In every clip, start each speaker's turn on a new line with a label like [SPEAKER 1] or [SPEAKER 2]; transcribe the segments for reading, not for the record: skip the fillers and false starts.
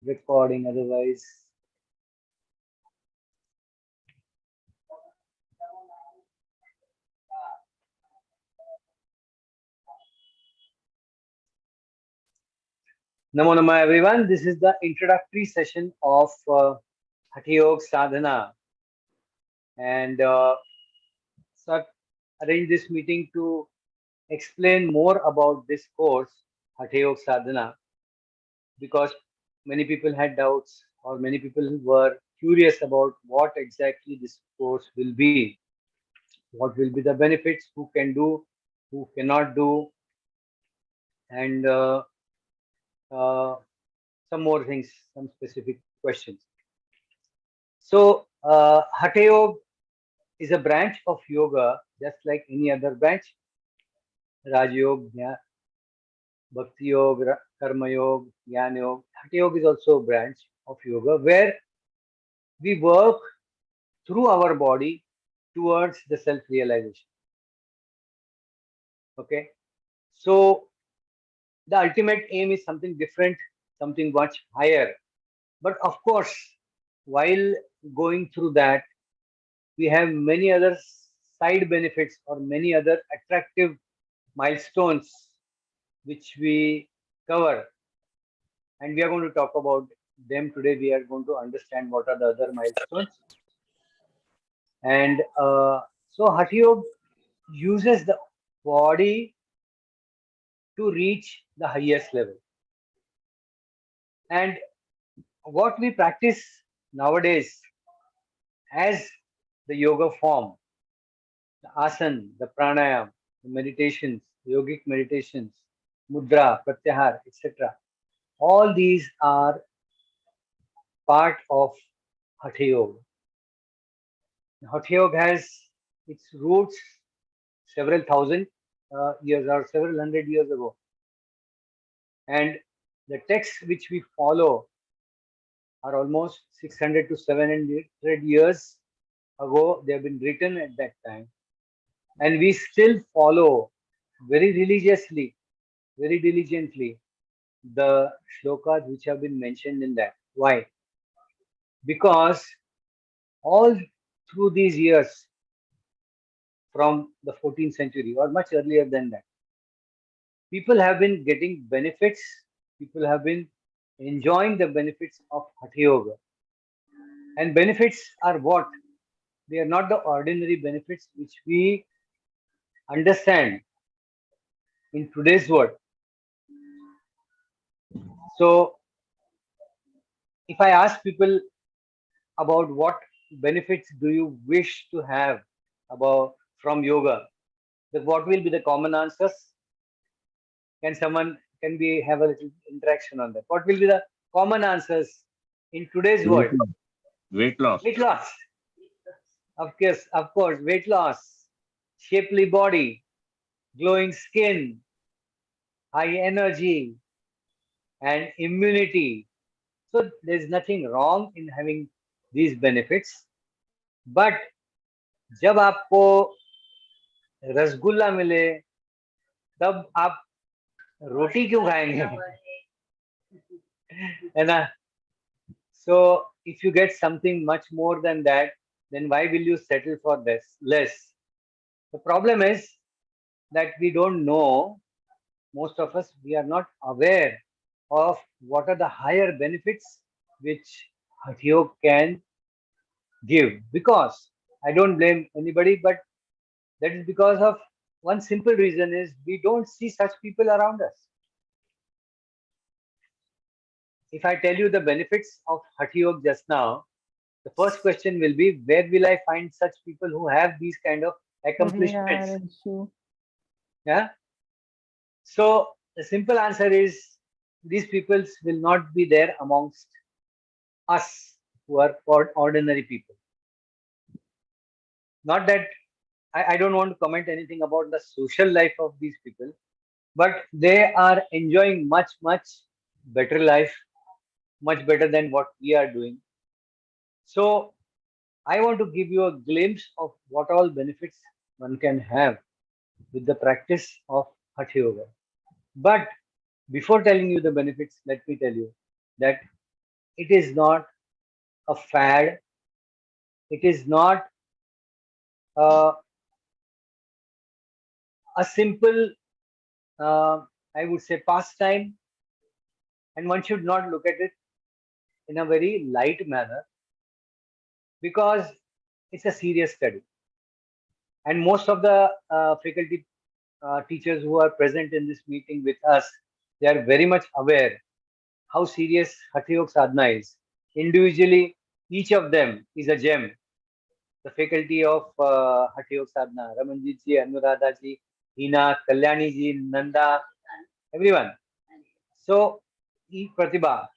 [SPEAKER 1] recording otherwise. Namo Namah everyone. This is the introductory session of Hatha Yoga Sadhana, and so I've arranged this meeting to explain more about this course, Hatha Yoga Sadhana, because many people had doubts or many people were curious about what exactly this course will be, what will be the benefits, who can do, who cannot do, and uh, some more things, some specific questions. So, Hatha Yoga is a branch of yoga, just like any other branch. Raj Yoga, Bhakti Yoga, Karma Yoga, Jnana Yoga. Hatha Yoga is also a branch of yoga where we work through our body towards the self-realization. Okay, so the ultimate aim is something different, something much higher. But of course, while going through that, we have many other side benefits or many other attractive milestones which we cover, and we are going to talk about them today. We are going to understand what are the other milestones, and so Hatha Yoga uses the body to reach the highest level. And what we practice nowadays as the yoga form, the asana, the pranayam, the meditations, yogic meditations, mudra, pratyahar, etc. All these are part of Hatha Yoga. Hatha Yoga has its roots several thousand years or several hundred years ago. And the texts which we follow are almost 600 to 700 years ago. They have been written at that time. And we still follow very religiously, very diligently the shlokas which have been mentioned in that. Why? Because all through these years, from the 14th century or much earlier than that, people have been getting benefits, people have been enjoying the benefits of Hatha Yoga. And benefits are what? They are not the ordinary benefits which we understand in today's world. So, if I ask people about what benefits do you wish to have about from yoga, then what will be the common answers? Can someone can we have a little interaction on that? What will be the common answers in today's
[SPEAKER 2] Weight
[SPEAKER 1] world?
[SPEAKER 2] loss. Weight loss.
[SPEAKER 1] Weight loss, of course, weight loss, shapely body, glowing skin, high energy, and immunity. So there's nothing wrong in having these benefits. But जब आपको रसगुल्ला मिले तब आप रोटी क्यों खाएंगे है ना? So if you get something much more than that, then why will you settle for this less? The problem is that we don't know, most of us, we are not aware of what are the higher benefits which Hatha Yoga can give. Because I don't blame anybody, but that is because of one simple reason is we don't see such people around us. If I tell you the benefits of Hatha Yoga just now, the first question will be where will I find such people who have these kind of
[SPEAKER 3] Yeah,
[SPEAKER 1] accomplishments?
[SPEAKER 3] that's true.
[SPEAKER 1] Yeah. So the simple answer is these people will not be there amongst us who are ordinary people. Not that I don't want to comment anything about the social life of these people, but they are enjoying much, much better life, much better than what we are doing. So I want to give you a glimpse of what all benefits one can have with the practice of Hatha Yoga. But before telling you the benefits, let me tell you that It is not a fad. It is not uh, a simple, I would say, pastime, and one should not look at it in a very light manner because it's a serious study. And most of the faculty teachers who are present in this meeting with us, they are very much aware how serious Hatha Yoga Sadhana is. Individually, each of them is a gem. The faculty of Hatha Yoga Sadhana, Ramanjit ji, Anuradha ji, Hina, Kalyani ji, Nanda, everyone. So, Pratibha.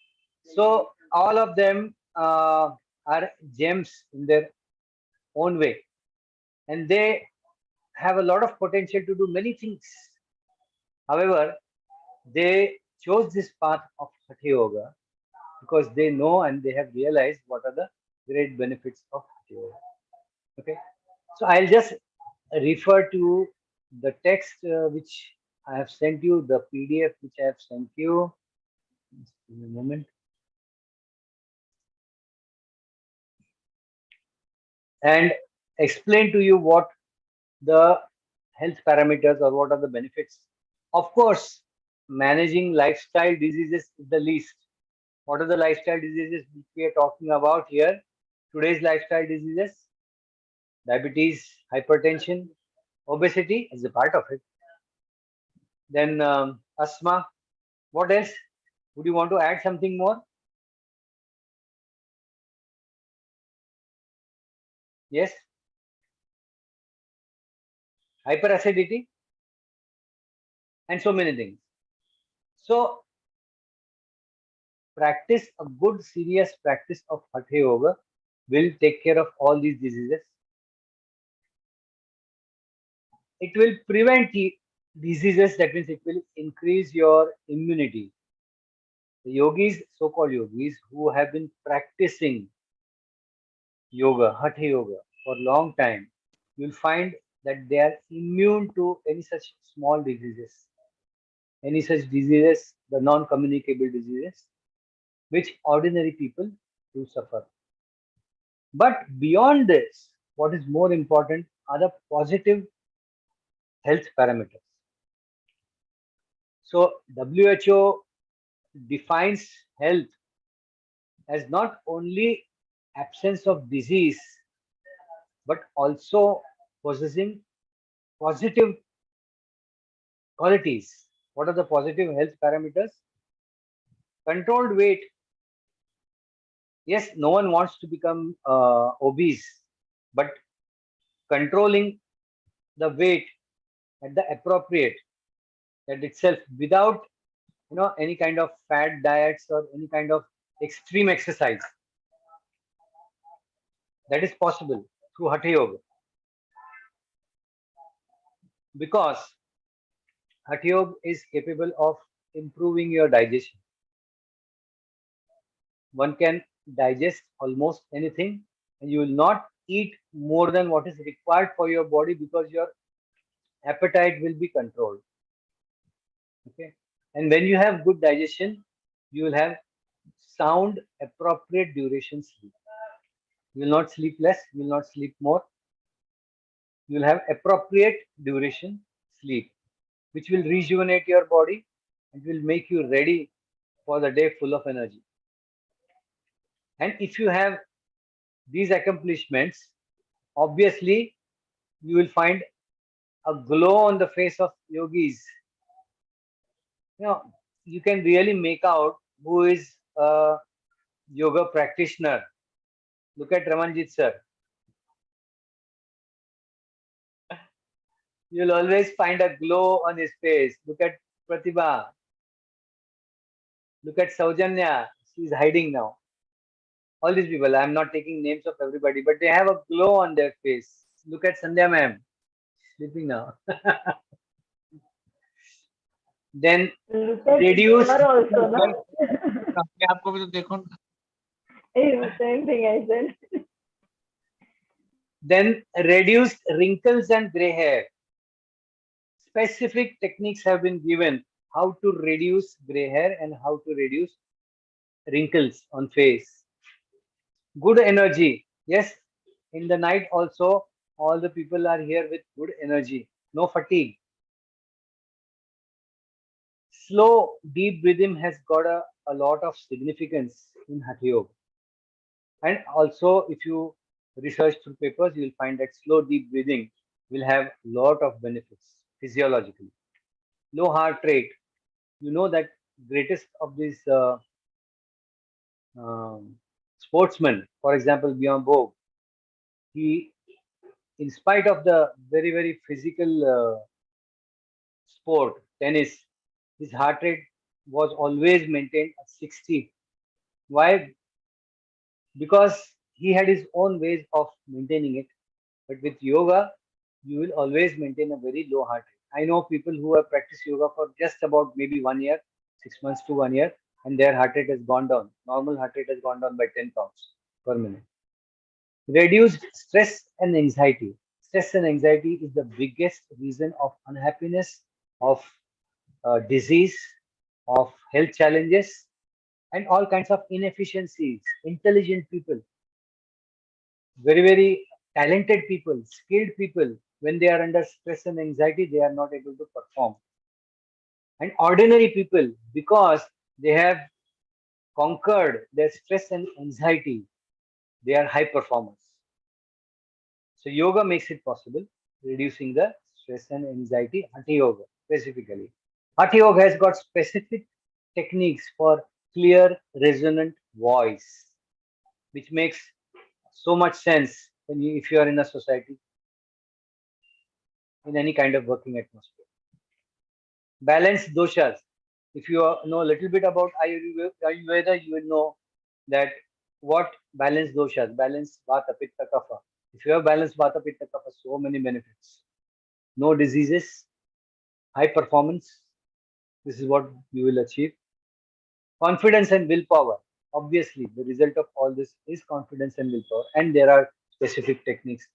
[SPEAKER 1] So, all of them are gems in their own way, and they have a lot of potential to do many things. However, they chose this path of Hatha Yoga because they know and they have realized what are the great benefits of Hatha Yoga. Okay, so I'll just refer to the text which I have sent you, the PDF which I have sent you. Just give me a moment. And explain to you what the health parameters or what are the benefits. Of course, managing lifestyle diseases is the least. What are the lifestyle diseases which we are talking about here? Today's lifestyle diseases, diabetes, hypertension, obesity is a part of it. Then asthma. What else? Would you want to add something more? Yes, hyperacidity and so many things. So practice a good serious practice of Hatha Yoga will take care of all these diseases. It will prevent diseases, that means it will increase your immunity. The yogis, so-called yogis, who have been practicing yoga, Hatha Yoga, for a long time, you'll find that they are immune to any such small diseases, any such diseases, the non-communicable diseases, which ordinary people do suffer. But beyond this, what is more important are the positive health parameters. So WHO defines health as not only absence of disease, but also possessing positive qualities. What are the positive health parameters? Controlled weight. Yes, no one wants to become obese, but controlling the weight at the appropriate, that itself, without any kind of fat diets or any kind of extreme exercise, that is possible through Hatha Yoga, because Hatha Yoga is capable of improving your digestion. One can digest almost anything, and you will not eat more than what is required for your body because your appetite will be controlled. Okay, and when you have good digestion, you will have sound, appropriate duration sleep. You will not sleep less, you will not sleep more. You will have appropriate duration sleep, which will rejuvenate your body and will make you ready for the day full of energy. And if you have these accomplishments, obviously you will find a glow on the face of yogis. You know, you can really make out who is a yoga practitioner. Look at Ramanjit sir. You'll always find a glow on his face. Look at Pratibha. Look at Saujanya. She's hiding now. All these people, I'm not taking names of everybody, but they have a glow on their face. Look at Sandhya ma'am. Sleeping now. Then
[SPEAKER 2] Look at
[SPEAKER 1] reduced,
[SPEAKER 2] her also, no?
[SPEAKER 3] अपने आप को भी तो देखो ना.
[SPEAKER 2] Same thing I said.
[SPEAKER 1] then reduced wrinkles and gray hair. Specific techniques have been given how to reduce gray hair and how to reduce wrinkles on face. Good energy. Yes, in the night also, all the people are here with good energy. No fatigue. Slow, deep breathing has got a lot of significance in Hatha Yoga. And also, if you research through papers, you will find that slow, deep breathing will have lot of benefits physiologically. Low heart rate. You know that greatest of these um, sportsmen, for example, Bjorn Borg, he, in spite of the very, very physical sport, tennis, his heart rate was always maintained at 60. Why? Because he had his own ways of maintaining it. But with yoga, you will always maintain a very low heart rate. I know people who have practiced yoga for just about maybe 1 year, 6 months to 1 year, and their heart rate has gone down. Normal heart rate has gone down by 10 pounds per minute. Reduced stress and anxiety. Stress and anxiety is the biggest reason of unhappiness, of disease, of health challenges, and all kinds of inefficiencies. Intelligent people, very, very talented people, skilled people, when they are under stress and anxiety, they are not able to perform. And ordinary people, because they have conquered their stress and anxiety, they are high performers. So, yoga makes it possible, reducing the stress and anxiety, Hatha Yoga specifically. Hatha Yoga has got specific techniques for clear, resonant voice, which makes so much sense if you are in a society, in any kind of working atmosphere. Balance doshas. If you know a little bit about Ayurveda, you will know that what balance doshas, balance vata, pitta, kapha. If you have balanced vata, pitta, kapha, so many benefits. No diseases, high performance. This is what you will achieve. Confidence and willpower. Obviously, the result of all this is confidence and willpower, and there are specific techniques.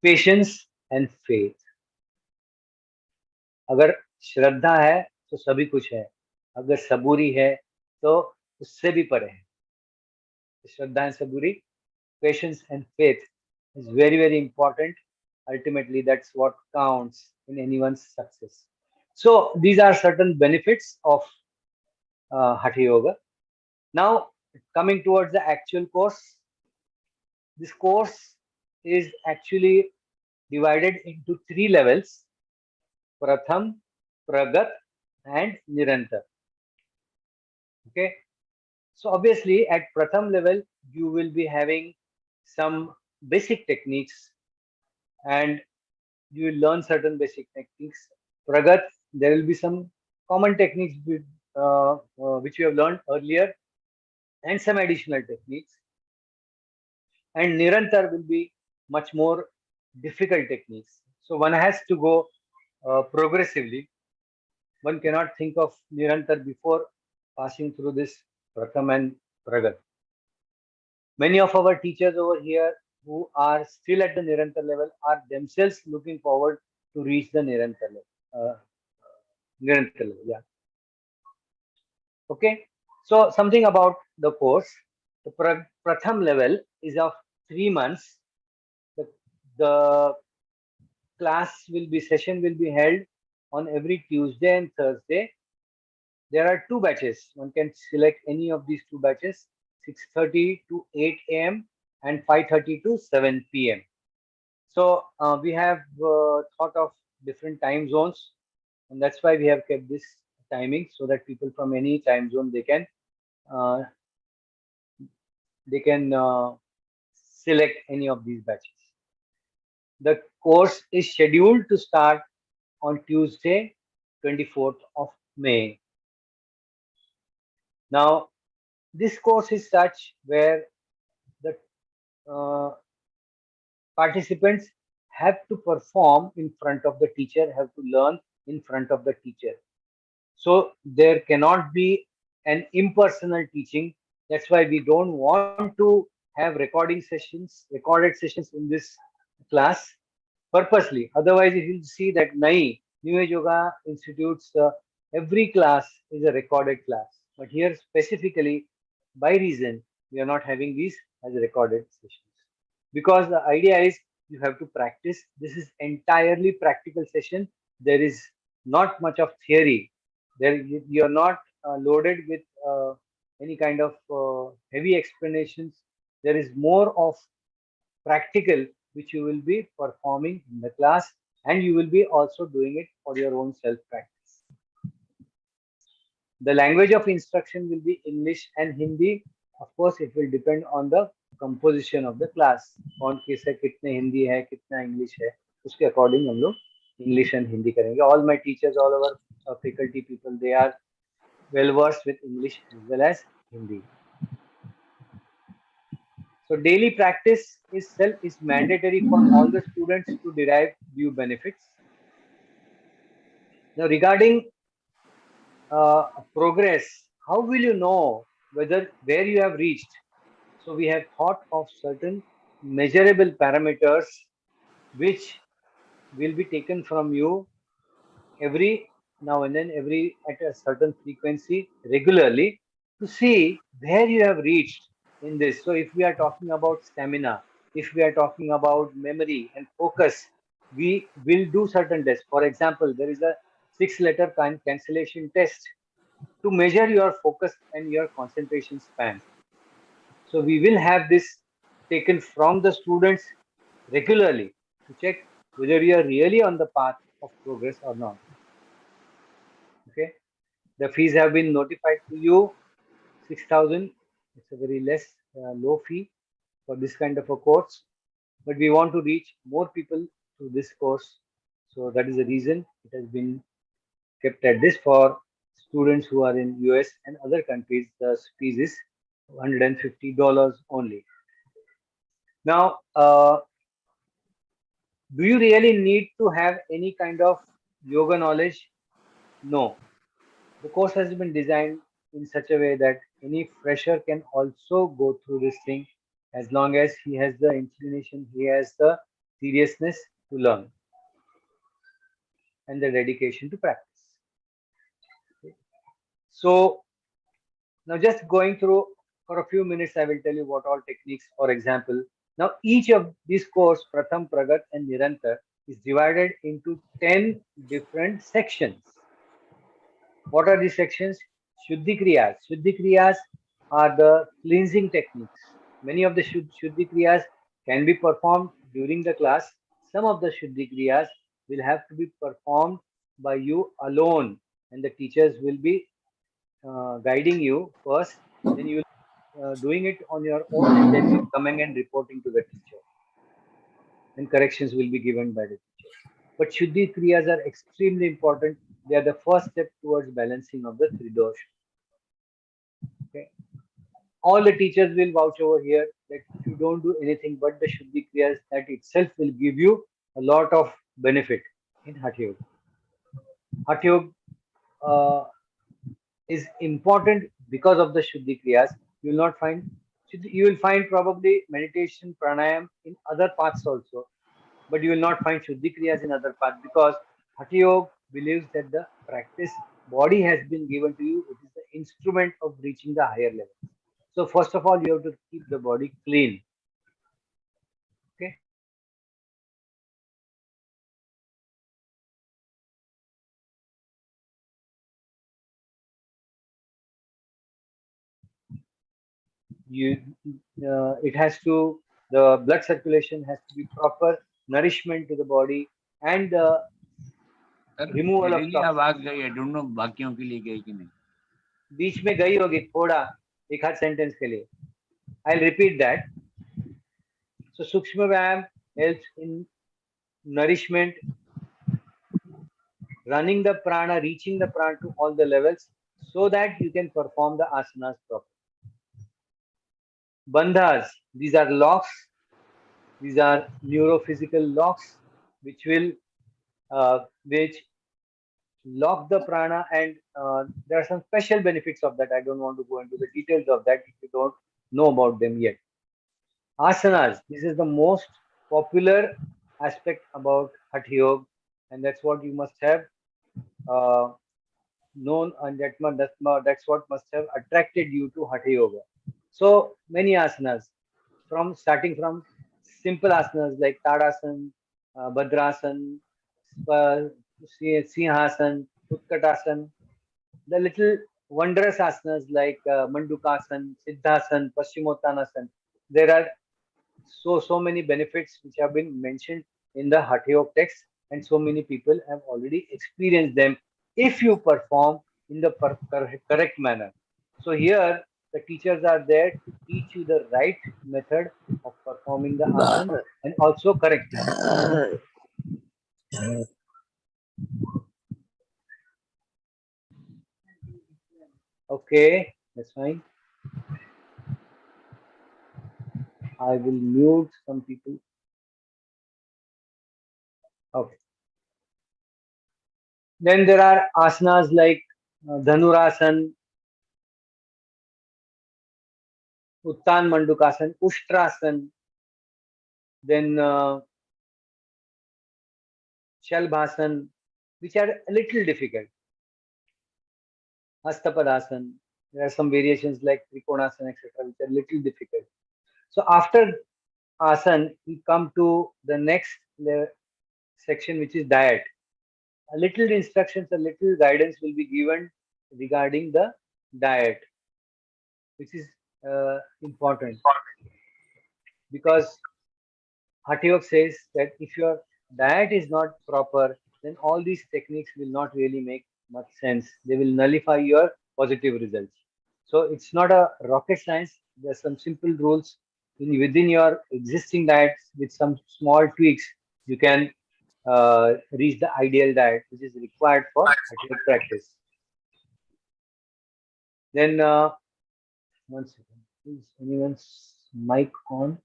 [SPEAKER 1] Patience and faith. अगर श्रद्धा है तो सभी कुछ है, अगर सबूरी है तो उससे भी परे है. श्रद्धा and saburi, patience and faith is very, very important. Ultimately, that's what counts in anyone's success. So these are certain benefits of Hatha Yoga. Now, coming towards the actual course, this course is actually divided into three levels: Pratham, Pragat, and Nirantar. Okay. So obviously at Pratham level, you will be having some basic techniques and you will learn certain basic techniques. Pragat, there will be some common techniques which you have learned earlier and some additional techniques. And Nirantar will be much more difficult techniques. So one has to go progressively. One cannot think of Nirantar before passing through this Pratham and Pragat. Many of our teachers over here who are still at the Nirantar level are themselves looking forward to reach the Nirantar level. Nirantar level, yeah. Okay. So something about the course. The Pratham level is of 3 months. The session will be held on every Tuesday and Thursday. There are two batches. One can select any of these two batches, 6:30 to 8 a.m. and 5:30 to 7 p.m. So we have thought of different time zones, and that's why we have kept this timing so that people from any time zone uh, they can select any of these batches. The course is scheduled to start on Tuesday, 24th of May. Now, this course is such where the uh, participants have to perform in front of the teacher, have to learn in front of the teacher. So there cannot be an impersonal teaching. That's why we don't want to have recorded sessions in this class purposely. Otherwise, if you see that New Age Yoga Institutes, every class is a recorded class. But here specifically, by reason, we are not having these as recorded sessions. Because the idea is you have to practice. This is entirely practical session. There is not much of theory. You are not loaded with any kind of heavy explanations. There is more of practical which you will be performing in the class, and you will be also doing it for your own self practice. The language of instruction will be English and Hindi. Of course, it will depend on the composition of the class. कौन कैसे कितने हिंदी है कितना English है उसके according हम लोग English and Hindi करेंगे. All my teachers, all our faculty people, they are well versed with English as well as Hindi. So daily practice is mandatory for all the students to derive due benefits. Now regarding progress, how will you know where you have reached? So we have thought of certain measurable parameters which will be taken from you every now and then, every at a certain frequency regularly, to see where you have reached in this. So if we are talking about stamina, if we are talking about memory and focus, we will do certain tests. For example, there is a 6-letter cancellation test to measure your focus and your concentration span. So we will have this taken from the students regularly to check whether you are really on the path of progress or not. Okay. The fees have been notified to you, 6,000. It's a very low fee for this kind of a course. But we want to reach more people through this course. So that is the reason it has been kept at this. For students who are in US and other countries, the fees is $150 only. Now, do you really need to have any kind of yoga knowledge? No. The course has been designed in such a way that any fresher can also go through this thing as long as he has the inclination, he has the seriousness to learn and the dedication to practice. So now just going through for a few minutes, I will tell you what all techniques. For example, now each of these course, Pratham, Pragat and Nirantar, is divided into 10 different sections. What are these sections? Shuddhi Kriyas. Shuddhi Kriyas are the cleansing techniques. Many of the Shuddhi Kriyas can be performed during the class. Some of the Shuddhi Kriyas will have to be performed by you alone, and the teachers will be guiding you first, then you will doing it on your own, and then you coming and reporting to the teacher, and corrections will be given by the teacher. But Shuddhi Kriyas are extremely important. They are the first step towards balancing of the three dosh. Okay. All the teachers will vouch over here that if you don't do anything but the Shuddhi Kriyas, that itself will give you a lot of benefit in Hatha Yoga. Hatha Yoga is important because of the Shuddhi Kriyas. You will not find, you will find probably meditation, pranayam in other paths also, but you will not find Shuddhi Kriyas in other paths, because Hatha Yoga believes that the practice body has been given to you. It is the instrument of reaching the higher level. So first of all, you have to keep the body clean. Okay. You, it has to, the blood circulation has to be proper, nourishment to the body, and
[SPEAKER 3] sir
[SPEAKER 1] removal
[SPEAKER 3] मेरे
[SPEAKER 1] of
[SPEAKER 3] लिए
[SPEAKER 1] toxins.
[SPEAKER 3] आवाज गई है, ढूंढ लो बाकियों के लिए गई कि नहीं.
[SPEAKER 1] बीच में गई होगी थोड़ा, एक आध सेंटेंस के लिए. I'll repeat that. So Sukshma Vyayam helps in nourishment, running the prana, reaching the prana to all the levels, so that you can perform the asanas properly. Bandhas, these are locks. These are neurophysical locks which will which lock the prana, and there are some special benefits of that. I don't want to go into the details of that if you don't know about them yet. Asanas, this is the most popular aspect about Hatha Yoga, and that's what you must have known, and that's what must have attracted you to Hatha Yoga. So many asanas, from starting from simple asanas like Tadasana, Bhadrasana, uh, Sinhasana, Utkatasana, the little wondrous asanas like Mandukasana, Siddhasana, Paschimottanasana. There are so many benefits which have been mentioned in the Hatha Yoga text, and so many people have already experienced them if you perform in the correct manner. So here the teachers are there to teach you the right method of performing the asana and also correctly. Okay, that's fine. I will mute some people. Okay. Then there are asanas like Dhanurasana, Uttan Mandukasana, Ushtrasana, then Shalbhasan, which are a little difficult. Hastapadasana, there are some variations like Trikonasana, etc., which are little difficult. So after asan, we come to the next section, which is diet. A little instructions, a little guidance will be given regarding the diet, which is important because Hatha Yoga says that if your diet is not proper, then all these techniques will not really make much sense. They will nullify your positive results. So it's not a rocket science. There are some simple rules within your existing diets with some small tweaks. You can reach the ideal diet, which is required for Hatha Yoga practice. Then, one second, is anyone's mic on?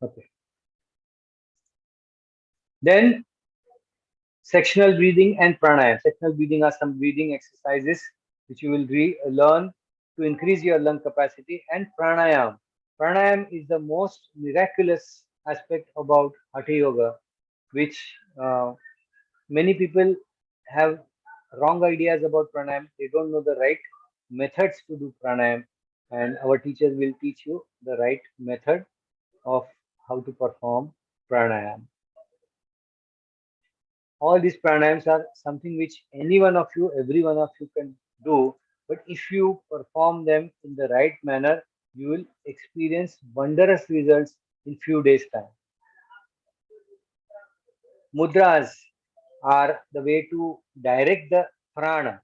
[SPEAKER 1] Okay. Then sectional breathing and pranayam. Sectional breathing are some breathing exercises which you will learn to increase your lung capacity. And pranayam. Pranayam is the most miraculous aspect about Hatha Yoga, which many people have wrong ideas about pranayam. They don't know the right methods to do pranayam, and our teachers will teach you the right method of how to perform pranayam. All these pranayams are something which any one of you, every one of you can do. But if you perform them in the right manner, you will experience wondrous results in few days' time. Mudras are the way to direct the prana.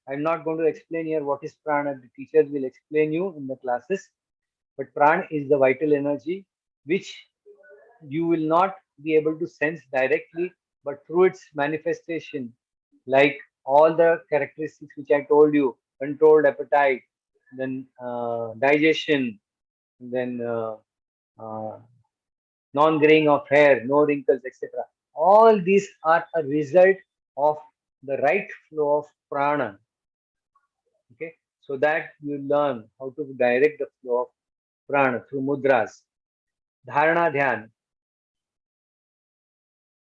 [SPEAKER 1] I'm not going to explain here what is prana. The teachers will explain you in the classes. But prana is the vital energy which you will not be able to sense directly, but through its manifestation, like all the characteristics which I told you, controlled appetite, then digestion, then uh, non-graying of hair, no wrinkles, etc. All these are a result of the right flow of prana. Okay, so that you learn how to direct the flow of prana through mudras. Dharana dhyan,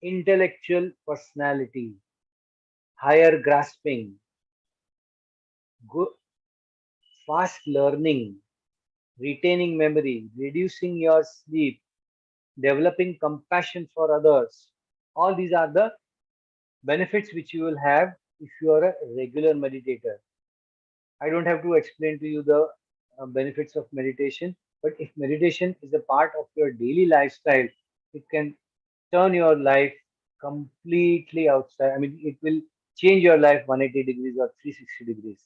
[SPEAKER 1] intellectual personality, higher grasping, good, fast learning, retaining memory, reducing your sleep, developing compassion for others. All these are the benefits which you will have if you are a regular meditator. I don't have to explain to you the benefits of meditation, but if meditation is a part of your daily lifestyle, it can turn your life completely outside. I mean, it will change your life 180 degrees or 360 degrees.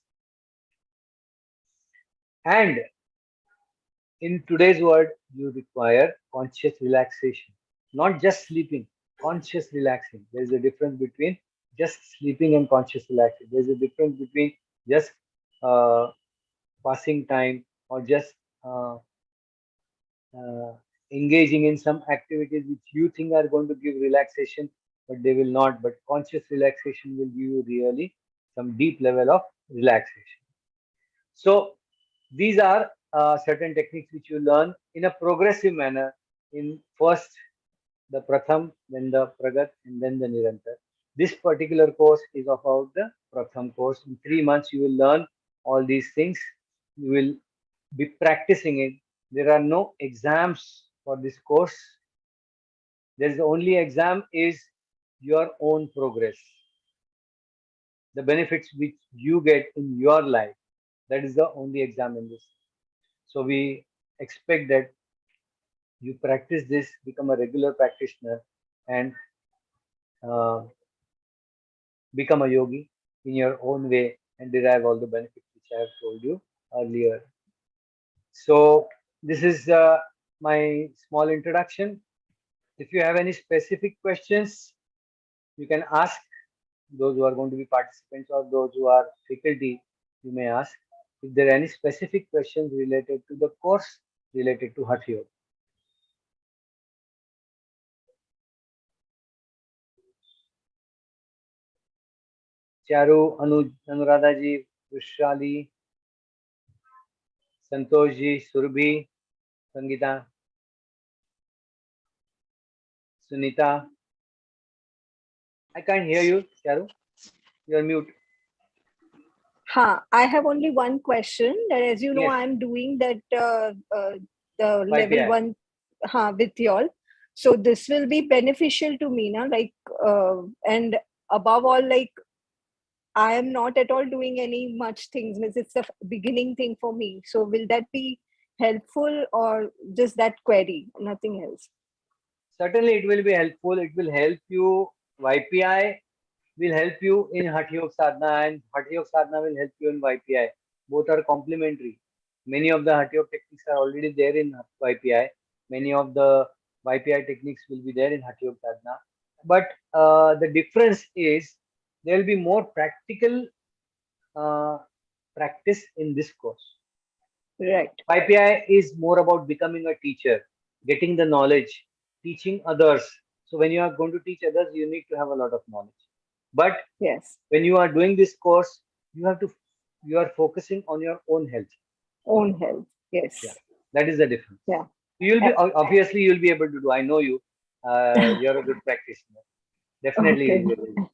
[SPEAKER 1] And in today's world, you require conscious relaxation, not just sleeping, conscious relaxing. There is a difference between just sleeping and conscious relaxing. There is a difference between just uh, passing time or just uh, uh, engaging in some activities which you think are going to give relaxation, but they will not. But conscious relaxation will give you really some deep level of relaxation. So these are certain techniques which you learn in a progressive manner in first the Pratham, then the Pragat, and then the Nirantar. This particular course is about the Pratham course. In 3 months you will learn all these things. You will be practicing it. There are no exams for this course. There is the only exam is your own progress, the benefits which you get in your life. That is the only exam in this. So we expect that you practice this, become a regular practitioner, and uh, become a yogi in your own way and derive all the benefits which I have told you earlier. So this is my small introduction. If you have any specific questions, you can ask. Those who are going to be participants or those who are faculty, you may ask. If there are any specific questions related to the course, related to Hatha Yoga. Charu, Anuradha ji, Vishali, Santosh ji, Surbhi, Sangita, Sunita. I can't hear you, Charu. You're mute.
[SPEAKER 2] I have only one question. That, as you know,
[SPEAKER 1] Yes.
[SPEAKER 2] I'm doing that the level
[SPEAKER 1] YPI.
[SPEAKER 2] 1 with y'all. So this will be beneficial to me now, like and above all, like I am not at all doing any much things. Means it's the beginning thing for me. So will that be helpful or just that query, nothing else?
[SPEAKER 1] Certainly, it will be helpful. It will help you. YPI will help you in Hatha Yoga Sadhana, and Hatha Yoga Sadhana will help you in YPI. Both are complementary. Many of the Hatha Yoga techniques are already there in YPI. Many of the YPI techniques will be there in Hatha Yoga Sadhana. But the difference is there will be more practical uh, practice in this course.
[SPEAKER 2] Right.
[SPEAKER 1] YPI is more about becoming a teacher, getting the knowledge, teaching others. So when you are going to teach others, you need to have a lot of knowledge. But
[SPEAKER 2] Yes.
[SPEAKER 1] when you are doing this course, you are focusing on your own health.
[SPEAKER 2] Own health. Yes.
[SPEAKER 1] Yeah, that is the difference.
[SPEAKER 2] Yeah.
[SPEAKER 1] You'll be obviously you'll be able to do. I know you. You're a good practitioner. Definitely,
[SPEAKER 2] Okay.
[SPEAKER 1] you'll be able to do.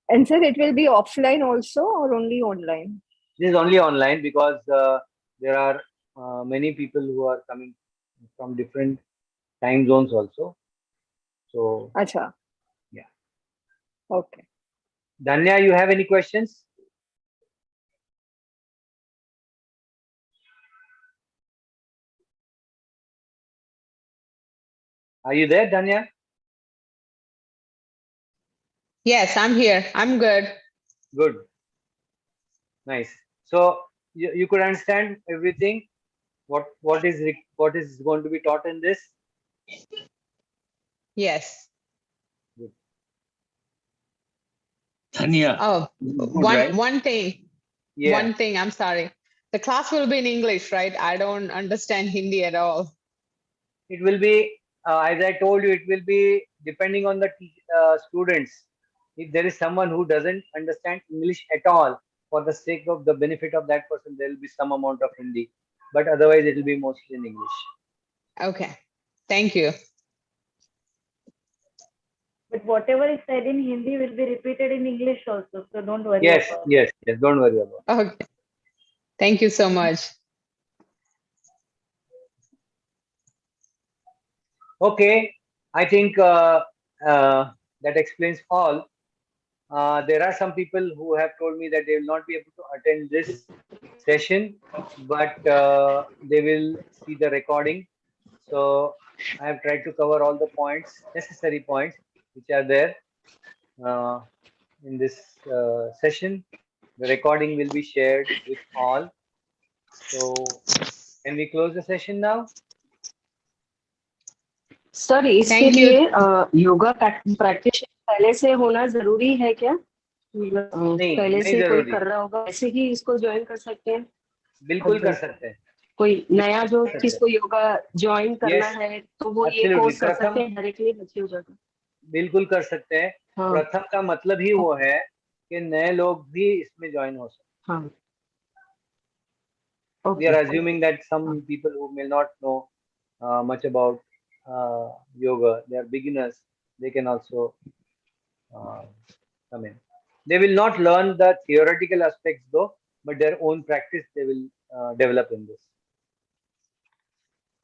[SPEAKER 2] And sir, it will be offline also or only online?
[SPEAKER 1] This is only online because there are many people who are coming from different time zones also. So
[SPEAKER 2] Acha.
[SPEAKER 1] yeah.
[SPEAKER 2] Okay.
[SPEAKER 1] Danya, you have any questions? Are you there, Danya?
[SPEAKER 4] Yes, I'm here. I'm good.
[SPEAKER 1] Good. Nice. So you could understand everything. What is going to be taught in this?
[SPEAKER 4] Yes.
[SPEAKER 1] Good.
[SPEAKER 3] Tanya,
[SPEAKER 4] Oh,
[SPEAKER 1] Good, right?
[SPEAKER 4] one thing.
[SPEAKER 1] Yeah.
[SPEAKER 4] One thing. I'm sorry. The class will be in English, right? I don't understand Hindi at all.
[SPEAKER 1] It will be, as I told you, it will be depending on the students. If there is someone who doesn't understand English at all, for the sake of the benefit of that person, there will be some amount of Hindi. But otherwise, it will be mostly in English.
[SPEAKER 4] Okay. Thank you.
[SPEAKER 2] But whatever is said in Hindi will be repeated in English also. So don't worry
[SPEAKER 1] Yes,
[SPEAKER 2] about it.
[SPEAKER 1] yes, yes. Don't worry about it.
[SPEAKER 4] Okay. Thank you so much.
[SPEAKER 1] Okay, I think that explains all. There are some people who have told me that they will not be able to attend this session, but they will see the recording. So I have tried to cover all the points, necessary points, which are there uh, in this session. The recording will be shared with all. So can we close the session now?
[SPEAKER 5] Sir इसके
[SPEAKER 4] Thank you.
[SPEAKER 5] लिए yoga practice पहले से होना जरूरी है क्या?
[SPEAKER 1] नहीं
[SPEAKER 5] पहले
[SPEAKER 1] नहीं
[SPEAKER 5] से कोई
[SPEAKER 1] जरूरी,
[SPEAKER 5] कर रहा होगा ऐसे ही इसको ज्वाइन कर सकते हैं?
[SPEAKER 1] बिल्कुल कर सकते हैं,
[SPEAKER 5] कोई नया जो
[SPEAKER 1] कर सकते
[SPEAKER 5] जिसको योगा ज्वाइन करना
[SPEAKER 1] Yes,
[SPEAKER 5] है तो वो ये
[SPEAKER 1] एब्सोल्युटली।
[SPEAKER 5] कोर्स कर सकते
[SPEAKER 1] प्रथम
[SPEAKER 5] हैं डायरेक्टली बच्चे हो जाकर?
[SPEAKER 1] बिल्कुल कर सकते हैं।
[SPEAKER 5] हाँ
[SPEAKER 1] प्रथम का मतलब ही वो है कि नए लोग भी इसमें ज्वाइन हो सकते
[SPEAKER 5] हाँ
[SPEAKER 1] हैं। We
[SPEAKER 5] okay
[SPEAKER 1] are assuming that some people who may not know much about yoga, they are beginners, they can also come in. They will not learn the theoretical aspects though, but their own practice they will develop in this.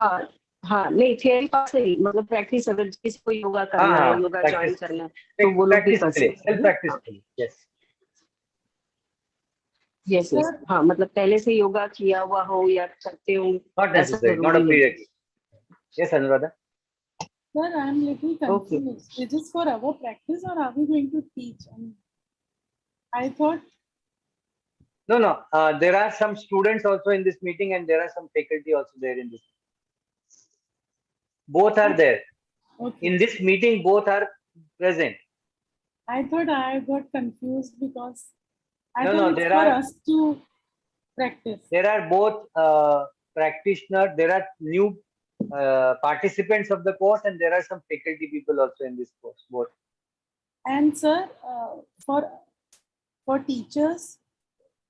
[SPEAKER 5] हाँ हाँ नहीं theory पास से ही मतलब practice अगर किसी को योगा करना है योगा ज्वाइन करना है तो वो लोग भी कर सकते हैं
[SPEAKER 1] सेल्फ प्रैक्टिस के लिए यस
[SPEAKER 5] यस यस हाँ मतलब पहले से योगा किया हुआ हो या करते हो
[SPEAKER 1] not necessary not a prerequisite yes Anuradha
[SPEAKER 6] Sir, I am little confused. Is this for our practice or are we going to teach? I thought.
[SPEAKER 1] No. There are some students also in this meeting, and there are some faculty also there in this. Both are there.
[SPEAKER 6] Okay.
[SPEAKER 1] In this meeting, both are present.
[SPEAKER 6] I thought I got confused because I
[SPEAKER 1] No,
[SPEAKER 6] thought it's
[SPEAKER 1] there
[SPEAKER 6] for
[SPEAKER 1] are-
[SPEAKER 6] us to practice.
[SPEAKER 1] There are both practitioners. There are new participants of the course, and there are some faculty people also in this course. Both.
[SPEAKER 6] And sir, for teachers,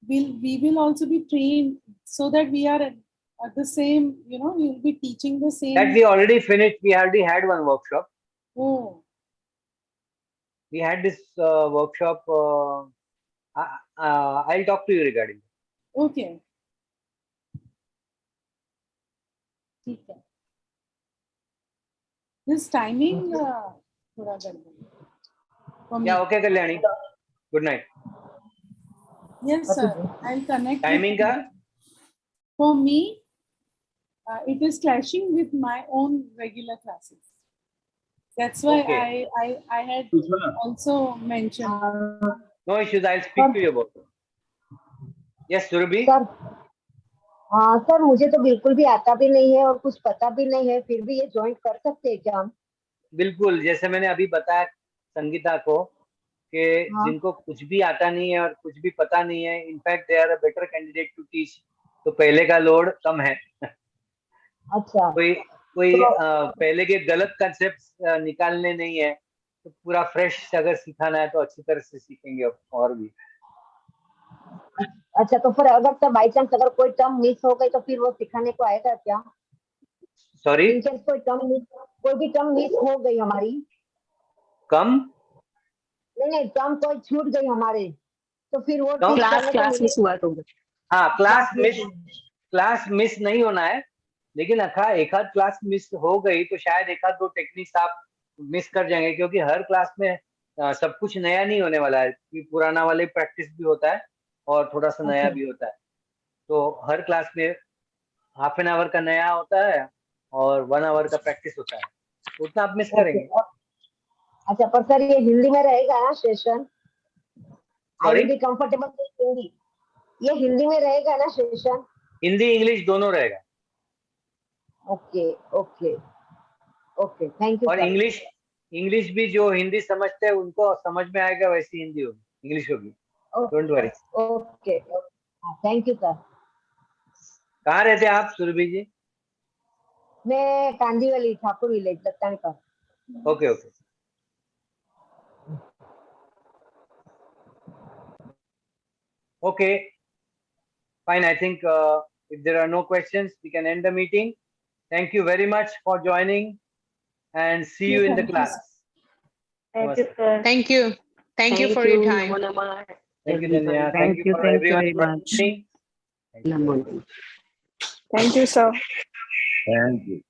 [SPEAKER 6] we will also be trained so that we are at the same. You know, we will be teaching the same.
[SPEAKER 1] That we already finished. We already had one workshop.
[SPEAKER 6] Oh.
[SPEAKER 1] We had this workshop. I'll talk to you regarding.
[SPEAKER 6] Okay. ठीक है. This timing थोड़ा गड़बड़. For me.
[SPEAKER 1] Yeah. Okay, Kalyani. Good night.
[SPEAKER 6] Yes, sir. I'll connect.
[SPEAKER 1] Timing का?
[SPEAKER 6] For me, it is clashing with my own regular classes. That's why
[SPEAKER 1] Okay.
[SPEAKER 6] I had also mentioned.
[SPEAKER 1] No issues. I'll speak to you about it. Yes, Surabhi.
[SPEAKER 7] Sir हाँ sir मुझे तो बिल्कुल भी आता भी नहीं है और कुछ पता भी नहीं है फिर भी ये ज्वाइन कर सकते हैं क्या हम
[SPEAKER 1] बिल्कुल जैसे मैंने अभी बताया संगीता को कि जिनको कुछ भी आता नहीं है और कुछ भी पता नहीं है in fact they are a better candidate to teach तो पहले का लोड कम है
[SPEAKER 7] अच्छा
[SPEAKER 1] कोई पहले के गलत कंसेप्ट निकालने नहीं है तो पूरा फ्रेश अगर सिखाना है तो अच्छी तरह से सीखेंगे और भी
[SPEAKER 7] अच्छा तो फिर अगर तो बाई चांस अगर कोई टर्म मिस हो गई तो फिर वो सिखाने को आएगा क्या
[SPEAKER 1] सॉरी
[SPEAKER 7] कोई भी टर्म मिस हो गई हमारी
[SPEAKER 1] कम
[SPEAKER 7] नहीं टर्म कोई छूट गई हमारे तो फिर वो
[SPEAKER 5] क्लास मिस हुआ तो
[SPEAKER 1] हाँ क्लास मिस नहीं होना है लेकिन एक आध क्लास मिस हो गई तो शायद एक आध दो टेक्निक्स आप मिस कर जाएंगे क्योंकि हर क्लास में सब कुछ नया नहीं होने वाला है कि पुराना वाले प्रैक्टिस भी होता है और थोड़ा सा नया भी होता है तो हर क्लास में हाफ एन आवर का नया होता है और 1 आवर का प्रैक्टिस होता है उतना आप मिस करेंगे
[SPEAKER 7] अच्छा पर सर ये हिंदी में रहेगा ना session I
[SPEAKER 1] sorry
[SPEAKER 7] will be comfortable with Hindi ये हिंदी में रहेगा ना सेशन
[SPEAKER 1] हिंदी इंग्लिश दोनों रहेगा
[SPEAKER 7] okay okay okay thank you
[SPEAKER 1] और इंग्लिश भी जो हिंदी समझते हैं उनको समझ में आएगा वैसी हिंदी होगी इंग्लिश होगी don't worry
[SPEAKER 7] okay thank you sir
[SPEAKER 1] कहाँ रहते हैं आप सुरभि जी
[SPEAKER 7] मैं कांदीवली ठाकुर विलेज दत्तानी का
[SPEAKER 1] okay okay Okay, fine. I think if there are no questions, we can end the meeting. Thank you very much for joining and see you in the class.
[SPEAKER 5] Thank you, sir.
[SPEAKER 4] Thank you. Thank you for your time.
[SPEAKER 1] Thank you, Danya. Thank you for everyone
[SPEAKER 2] very much.
[SPEAKER 1] listening.
[SPEAKER 2] Thank you, sir.
[SPEAKER 3] Thank you.